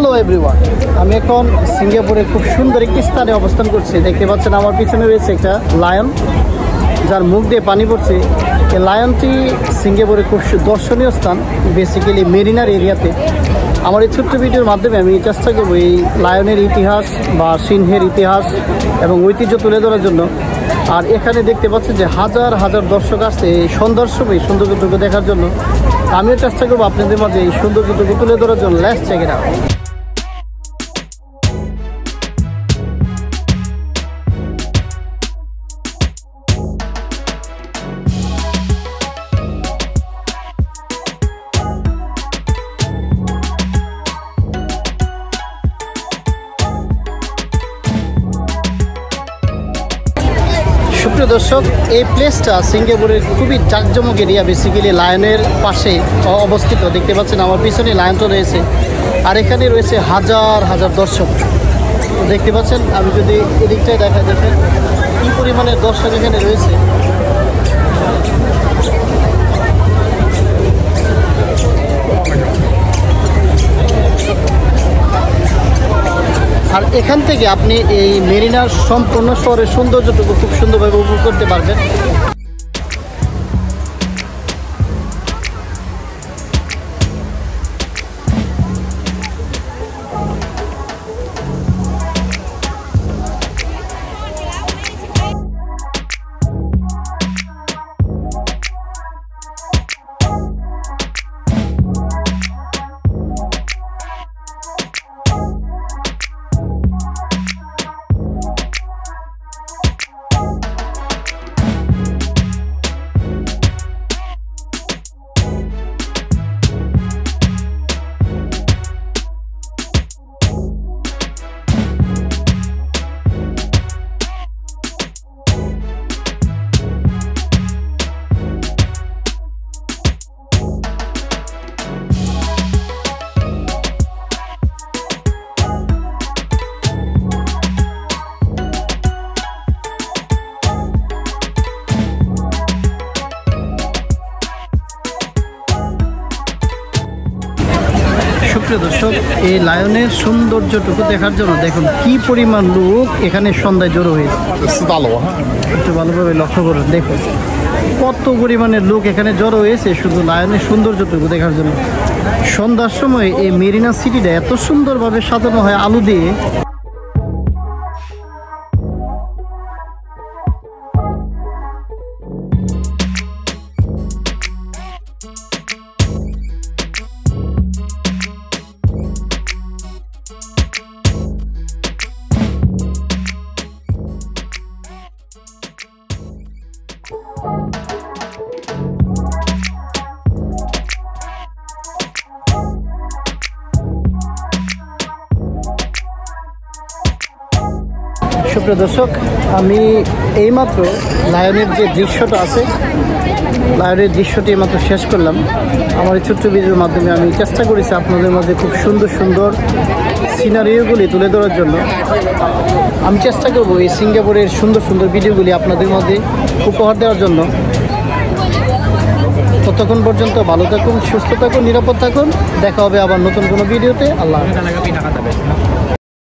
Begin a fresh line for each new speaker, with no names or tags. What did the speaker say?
Hello everyone, আমি এখন সিঙ্গাপুরে খুব সুন্দর একটি স্থানে অবস্থান করছি। দেখতে পাচ্ছেন আমার পিছনে রয়েছে একটা লায়ন, যার মুখ দিয়ে পানি পড়ছে। এই লায়নটি সিঙ্গাপুরে খুব দর্শনীয় স্থান, বেসিক্যালি মেরিনার এরিয়াতে। আমার এই ছোট্ট ভিডিওর মাধ্যমে আমি চেষ্টা করবো এই লায়নের ইতিহাস বা সিংহের ইতিহাস এবং ঐতিহ্য তুলে ধরার জন্য। আর এখানে দেখতে পাচ্ছেন যে হাজার হাজার দর্শক আসছে এই সন্ধ্যার সময় সৌন্দর্যটুকু দেখার জন্য। আমিও চেষ্টা করবো আপনাদের মাঝে এই সৌন্দর্যটুকু তুলে ধরার জন্য। Let's check it out. সুপ্রিয় দর্শক, এই প্লেসটা সিঙ্গাপুরের খুবই জাঁকজমক এরিয়া, বেসিক্যালি লায়নের পাশে অবস্থিত। দেখতে পাচ্ছেন আমার পিছনে লায়নটা রয়েছে, আর এখানে রয়েছে হাজার হাজার দর্শক। দেখতে পাচ্ছেন, আমি যদি এদিকটায় দেখেন কী পরিমাণের দর্শক এখানে রয়েছে। আর এখান থেকে আপনি এই মেরিনার সম্পূর্ণ শহরের সৌন্দর্যটুকু খুব সুন্দরভাবে উপভোগ করতে পারবেন। সুপ্রিয় দর্শক, এই লায়নের সৌন্দর্যটুকু দেখার জন্য দেখুন কি পরিমাণ লোক এখানে সন্ধ্যায় জড়ো হয়েছে। একটু ভালোভাবে লক্ষ্য করুন, দেখুন কত পরিমাণের লোক এখানে জড়ো হয়েছে শুধু লায়নের সৌন্দর্যটুকু দেখার জন্য। সন্ধ্যার সময় এই মেরিনা সিটিটা এত সুন্দরভাবে সাজানো হয় আলো দিয়ে। সুপ্রিয় দর্শক, আমি এইমাত্র লায়নের যে দৃশ্যটা আছে, লায়নের দৃশ্যটি এইমাত্র শেষ করলাম। আমার এই ছোট্ট ভিডিওর মাধ্যমে আমি চেষ্টা করেছি আপনাদের মাঝে খুব সুন্দর সুন্দর সিনারিওগুলি তুলে ধরার জন্য। আমি চেষ্টা করবো এই সিঙ্গাপুরের সুন্দর সুন্দর ভিডিওগুলি আপনাদের মধ্যে উপহার দেওয়ার জন্য। ততক্ষণ পর্যন্ত ভালো থাকুন, সুস্থ থাকুন, নিরাপদ থাকুন। দেখা হবে আবার নতুন কোনো ভিডিওতে। আল্লাহ।